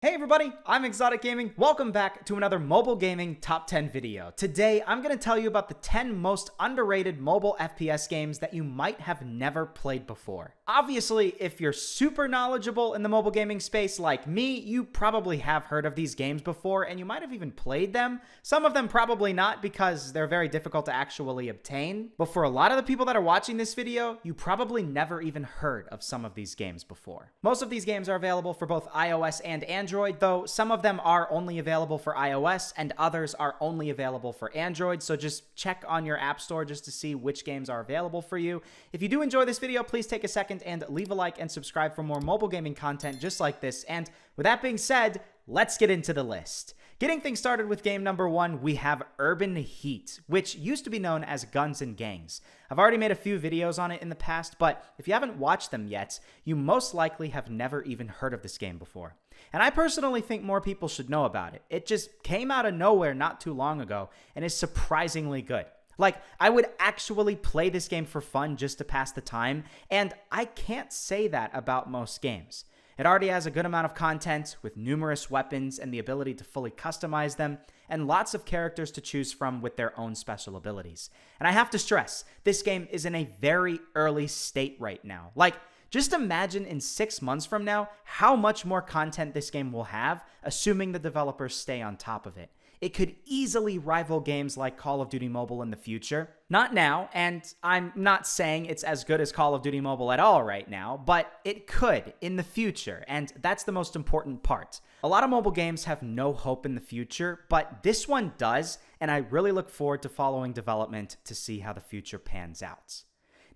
Hey everybody, I'm ExxotikGaming. Welcome back to another mobile gaming top 10 video. Today, I'm going to tell you about the 10 most underrated mobile FPS games that you might have never played before. Obviously, if you're super knowledgeable in the mobile gaming space like me, you probably have heard of these games before and you might have even played them. Some of them probably not because they're very difficult to actually obtain. But for a lot of the people that are watching this video, you probably never even heard of some of these games before. Most of these games are available for both iOS and Android, though some of them are only available for iOS and others are only available for Android, so just check on your app store just to see which games are available for you. If you do enjoy this video, please take a second and leave a like and subscribe for more mobile gaming content just like this. And with that being said, let's get into the list. Getting things started with game number 1, we have Urban Heat, which used to be known as Guns and Gangs. I've already made a few videos on it in the past, but if you haven't watched them yet, you most likely have never even heard of this game before. And I personally think more people should know about it. It just came out of nowhere not too long ago and is surprisingly good. Like, I would actually play this game for fun just to pass the time, and I can't say that about most games. It already has a good amount of content with numerous weapons and the ability to fully customize them, and lots of characters to choose from with their own special abilities. And I have to stress, this game is in a very early state right now. Like, just imagine in 6 months from now how much more content this game will have, assuming the developers stay on top of it. It could easily rival games like Call of Duty Mobile in the future. Not now, and I'm not saying it's as good as Call of Duty Mobile at all right now, but it could in the future, and that's the most important part. A lot of mobile games have no hope in the future, but this one does, and I really look forward to following development to see how the future pans out.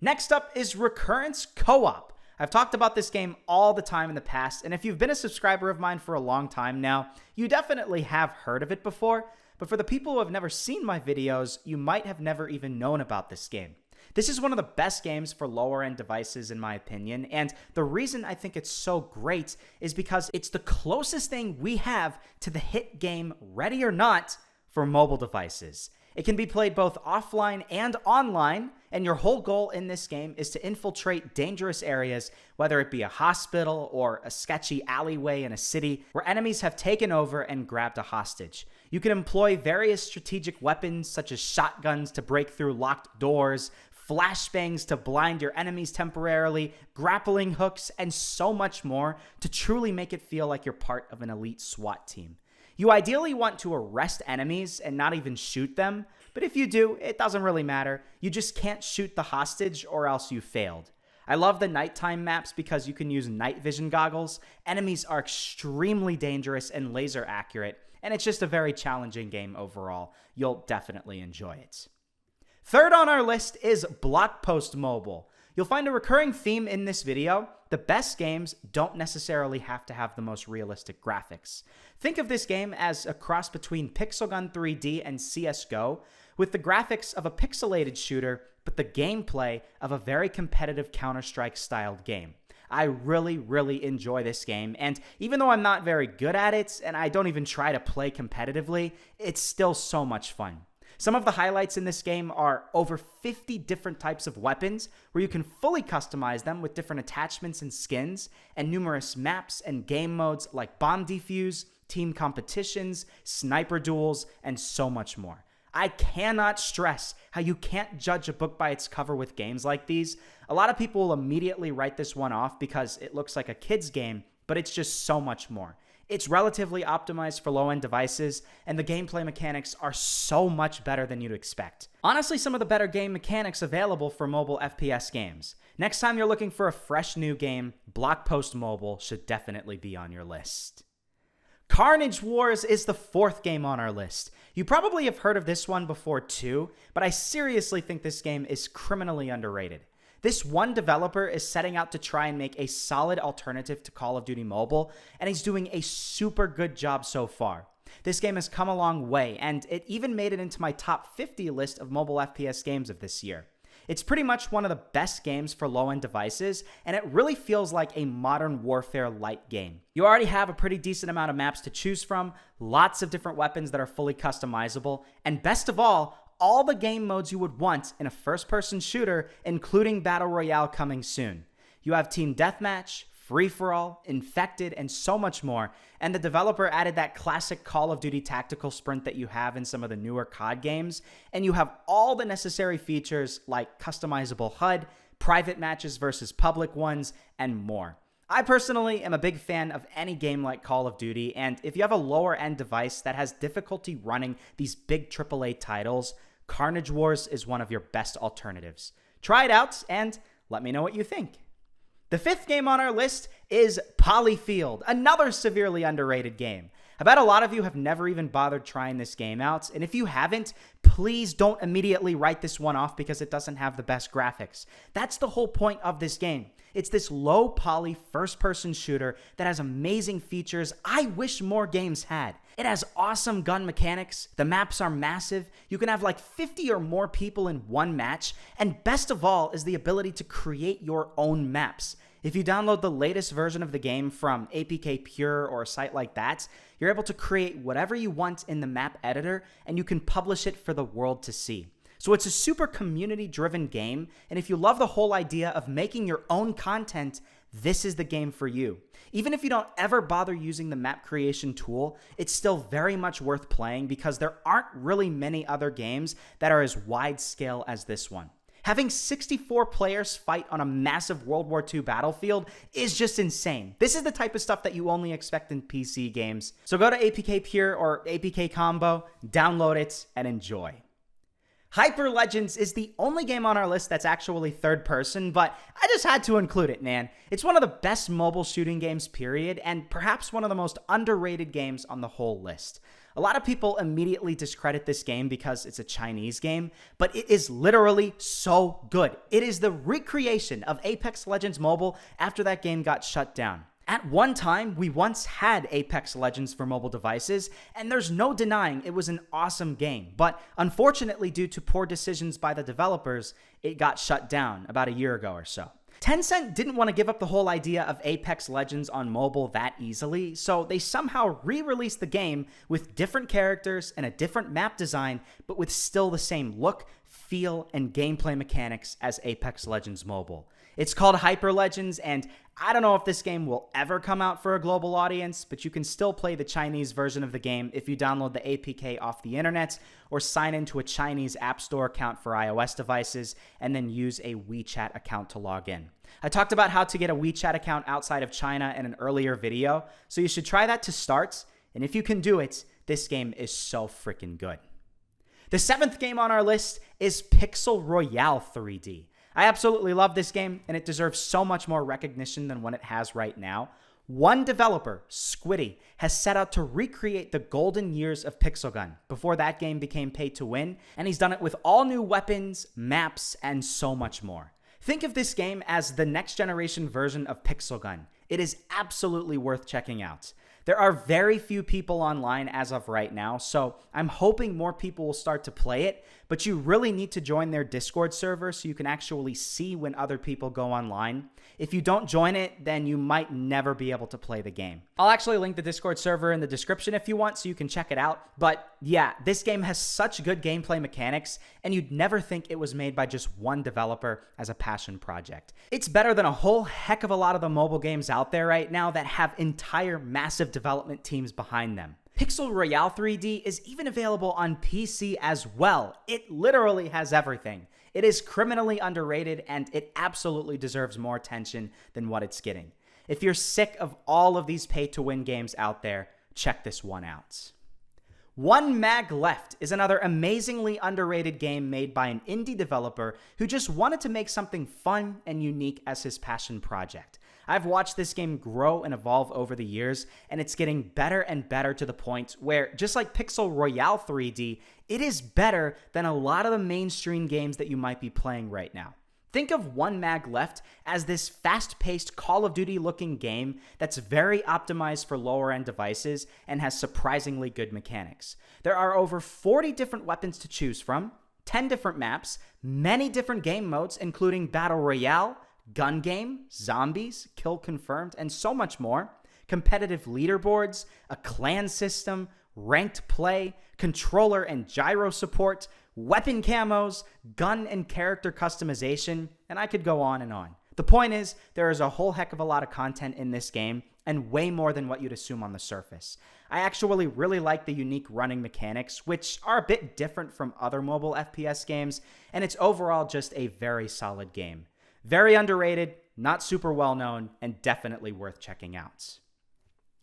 Next up is Recurrence Co-op. I've talked about this game all the time in the past, and if you've been a subscriber of mine for a long time now, you definitely have heard of it before, but for the people who have never seen my videos, you might have never even known about this game. This is one of the best games for lower-end devices in my opinion, and the reason I think it's so great is because it's the closest thing we have to the hit game Ready or Not for mobile devices. It can be played both offline and online, and your whole goal in this game is to infiltrate dangerous areas, whether it be a hospital or a sketchy alleyway in a city where enemies have taken over and grabbed a hostage. You can employ various strategic weapons such as shotguns to break through locked doors, flashbangs to blind your enemies temporarily, grappling hooks, and so much more to truly make it feel like you're part of an elite SWAT team. You ideally want to arrest enemies and not even shoot them, but if you do, it doesn't really matter. You just can't shoot the hostage or else you failed. I love the nighttime maps because you can use night vision goggles. Enemies are extremely dangerous and laser accurate, and it's just a very challenging game overall. You'll definitely enjoy it. Third on our list is Blockpost Mobile. You'll find a recurring theme in this video. The best games don't necessarily have to have the most realistic graphics. Think of this game as a cross between Pixel Gun 3D and CSGO, with the graphics of a pixelated shooter, but the gameplay of a very competitive Counter-Strike styled game. I really enjoy this game, and even though I'm not very good at it, and I don't even try to play competitively, it's still so much fun. Some of the highlights in this game are over 50 different types of weapons where you can fully customize them with different attachments and skins, and numerous maps and game modes like bomb defuse, team competitions, sniper duels, and so much more. I cannot stress how you can't judge a book by its cover with games like these. A lot of people will immediately write this one off because it looks like a kid's game, but it's just so much more. It's relatively optimized for low-end devices, and the gameplay mechanics are so much better than you'd expect. Honestly, some of the better game mechanics available for mobile FPS games. Next time you're looking for a fresh new game, Blockpost Mobile should definitely be on your list. Carnage Wars is the fourth game on our list. You probably have heard of this one before too, but I seriously think this game is criminally underrated. This one developer is setting out to try and make a solid alternative to Call of Duty Mobile, and he's doing a super good job so far. This game has come a long way, and it even made it into my top 50 list of mobile FPS games of this year. It's pretty much one of the best games for low-end devices, and it really feels like a Modern Warfare light game. You already have a pretty decent amount of maps to choose from, lots of different weapons that are fully customizable, and best of all the game modes you would want in a first-person shooter, including Battle Royale coming soon. You have Team Deathmatch, free-for-all, infected, and so much more. And the developer added that classic Call of Duty tactical sprint that you have in some of the newer COD games, and you have all the necessary features like customizable HUD, private matches versus public ones, and more. I personally am a big fan of any game like Call of Duty, and if you have a lower-end device that has difficulty running these big AAA titles, Carnage Wars is one of your best alternatives. Try it out and let me know what you think. The fifth game on our list is Polyfield, another severely underrated game. I bet a lot of you have never even bothered trying this game out, and if you haven't, please don't immediately write this one off because it doesn't have the best graphics. That's the whole point of this game. It's this low-poly first-person shooter that has amazing features I wish more games had. It has awesome gun mechanics, the maps are massive, you can have like 50 or more people in one match, and best of all is the ability to create your own maps. If you download the latest version of the game from APK Pure or a site like that, you're able to create whatever you want in the map editor, and you can publish it for the world to see. So it's a super community-driven game, and if you love the whole idea of making your own content, this is the game for you. Even if you don't ever bother using the map creation tool, it's still very much worth playing because there aren't really many other games that are as wide-scale as this one. Having 64 players fight on a massive World War II battlefield is just insane. This is the type of stuff that you only expect in PC games. So go to APK Pure or APK Combo, download it, and enjoy. Hyper Legends is the only game on our list that's actually third person, but I just had to include it, man. It's one of the best mobile shooting games, period, and perhaps one of the most underrated games on the whole list. A lot of people immediately discredit this game because it's a Chinese game, but it is literally so good. It is the recreation of Apex Legends Mobile after that game got shut down. At one time, we once had Apex Legends for mobile devices, and there's no denying it was an awesome game. But unfortunately, due to poor decisions by the developers, it got shut down about a year ago or so. Tencent didn't want to give up the whole idea of Apex Legends on mobile that easily, so they somehow re-released the game with different characters and a different map design, but with still the same look, feel, and gameplay mechanics as Apex Legends Mobile. It's called Hyper Legends, and I don't know if this game will ever come out for a global audience, but you can still play the Chinese version of the game if you download the APK off the internet or sign into a Chinese App Store account for iOS devices and then use a WeChat account to log in. I talked about how to get a WeChat account outside of China in an earlier video, so you should try that to start, and if you can do it, this game is so freaking good. The seventh game on our list is Pixel Royale 3D. I absolutely love this game, and it deserves so much more recognition than what it has right now. One developer, Squiddy, has set out to recreate the golden years of Pixel Gun before that game became pay to win, and he's done it with all new weapons, maps, and so much more. Think of this game as the next generation version of Pixel Gun. It is absolutely worth checking out. There are very few people online as of right now, so I'm hoping more people will start to play it, but you really need to join their Discord server so you can actually see when other people go online. If you don't join it, then you might never be able to play the game. I'll actually link the Discord server in the description if you want so you can check it out, but yeah, this game has such good gameplay mechanics, and you'd never think it was made by just one developer as a passion project. It's better than a whole heck of a lot of the mobile games out there right now that have entire massive development teams behind them. Pixel Royale 3D is even available on PC as well. It literally has everything. It is criminally underrated, and it absolutely deserves more attention than what it's getting. If you're sick of all of these pay-to-win games out there, check this one out. One Mag Left is another amazingly underrated game made by an indie developer who just wanted to make something fun and unique as his passion project. I've watched this game grow and evolve over the years, and it's getting better and better to the point where, just like Pixel Royale 3D, it is better than a lot of the mainstream games that you might be playing right now. Think of One Mag Left as this fast-paced Call of Duty-looking game that's very optimized for lower-end devices and has surprisingly good mechanics. There are over 40 different weapons to choose from, 10 different maps, many different game modes, including Battle Royale, gun game, zombies, kill confirmed, and so much more, competitive leaderboards, a clan system, ranked play, controller and gyro support, weapon camos, gun and character customization, and I could go on and on. The point is, there is a whole heck of a lot of content in this game, and way more than what you'd assume on the surface. I actually really like the unique running mechanics, which are a bit different from other mobile FPS games, and it's overall just a very solid game. Very underrated, not super well known, and definitely worth checking out.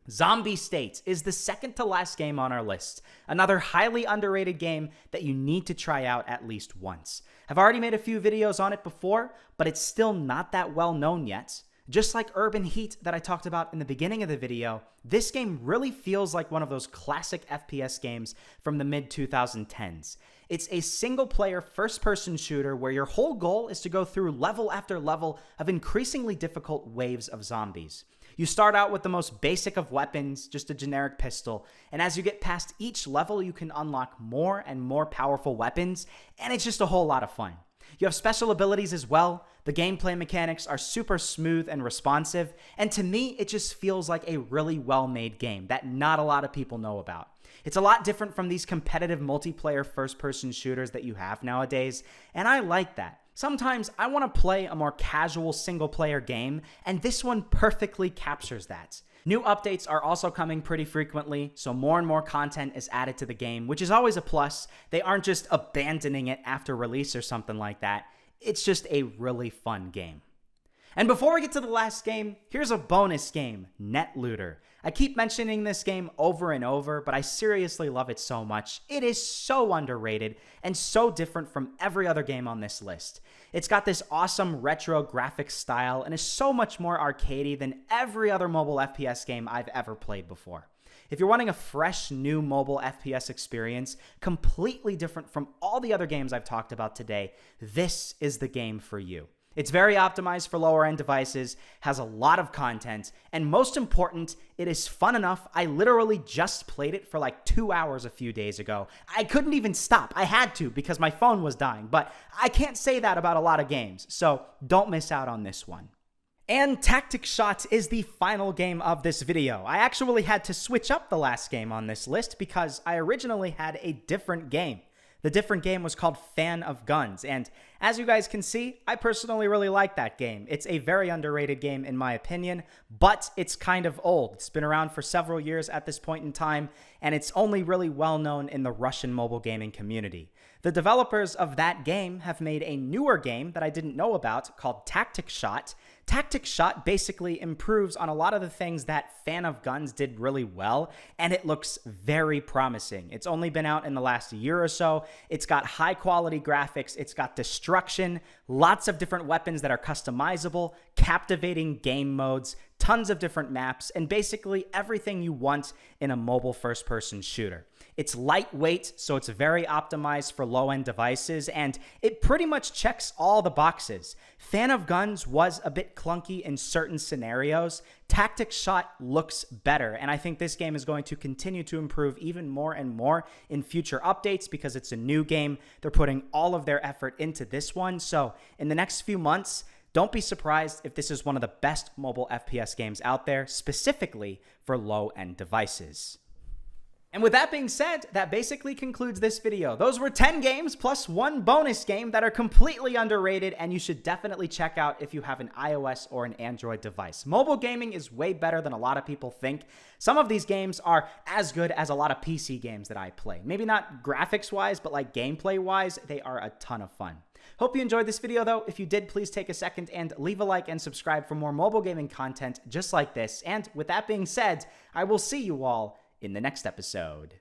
Zombie State is the second to last game on our list, another highly underrated game that you need to try out at least once. I've already made a few videos on it before, but it's still not that well known yet. Just like Urban Heat that I talked about in the beginning of the video, this game really feels like one of those classic FPS games from the mid-2010s. It's a single-player first-person shooter where your whole goal is to go through level after level of increasingly difficult waves of zombies. You start out with the most basic of weapons, just a generic pistol, and as you get past each level, you can unlock more and more powerful weapons, and it's just a whole lot of fun. You have special abilities as well. The gameplay mechanics are super smooth and responsive, and to me, it just feels like a really well-made game that not a lot of people know about. It's a lot different from these competitive multiplayer first-person shooters that you have nowadays, and I like that. Sometimes I want to play a more casual single-player game, and this one perfectly captures that. New updates are also coming pretty frequently, so more and more content is added to the game, which is always a plus. They aren't just abandoning it after release or something like that. It's just a really fun game. And before we get to the last game, here's a bonus game, Net Looter. I keep mentioning this game over and over, but I seriously love it so much. It is so underrated and so different from every other game on this list. It's got this awesome retro graphics style and is so much more arcadey than every other mobile FPS game I've ever played before. If you're wanting a fresh, new mobile FPS experience, completely different from all the other games I've talked about today, this is the game for you. It's very optimized for lower-end devices, has a lot of content, and most important, it is fun enough. I literally just played it for like 2 hours a few days ago. I couldn't even stop. I had to because my phone was dying, but I can't say that about a lot of games, so don't miss out on this one. And Tactic Shot is the final game of this video. I actually had to switch up the last game on this list because I originally had a different game. The different game was called Fan of Guns, and as you guys can see, I personally really like that game. It's a very underrated game in my opinion, but it's kind of old. It's been around for several years at this point in time, and it's only really well known in the Russian mobile gaming community. The developers of that game have made a newer game that I didn't know about called Tactic Shot. Tactic Shot basically improves on a lot of the things that Fan of Guns did really well, and it looks very promising. It's only been out in the last year or so. It's got high quality graphics, it's got destruction, lots of different weapons that are customizable, captivating game modes, tons of different maps, and basically everything you want in a mobile first-person shooter. It's lightweight, so it's very optimized for low-end devices, and it pretty much checks all the boxes. Fan of Guns was a bit clunky in certain scenarios. Tactic Shot looks better, and I think this game is going to continue to improve even more and more in future updates because it's a new game. They're putting all of their effort into this one, so in the next few months, don't be surprised if this is one of the best mobile FPS games out there, specifically for low-end devices. And with that being said, that basically concludes this video. Those were 10 games plus one bonus game that are completely underrated and you should definitely check out if you have an iOS or an Android device. Mobile gaming is way better than a lot of people think. Some of these games are as good as a lot of PC games that I play. Maybe not graphics-wise, but like gameplay-wise, they are a ton of fun. Hope you enjoyed this video though. If you did, please take a second and leave a like and subscribe for more mobile gaming content just like this. And with that being said, I will see you all in the next episode.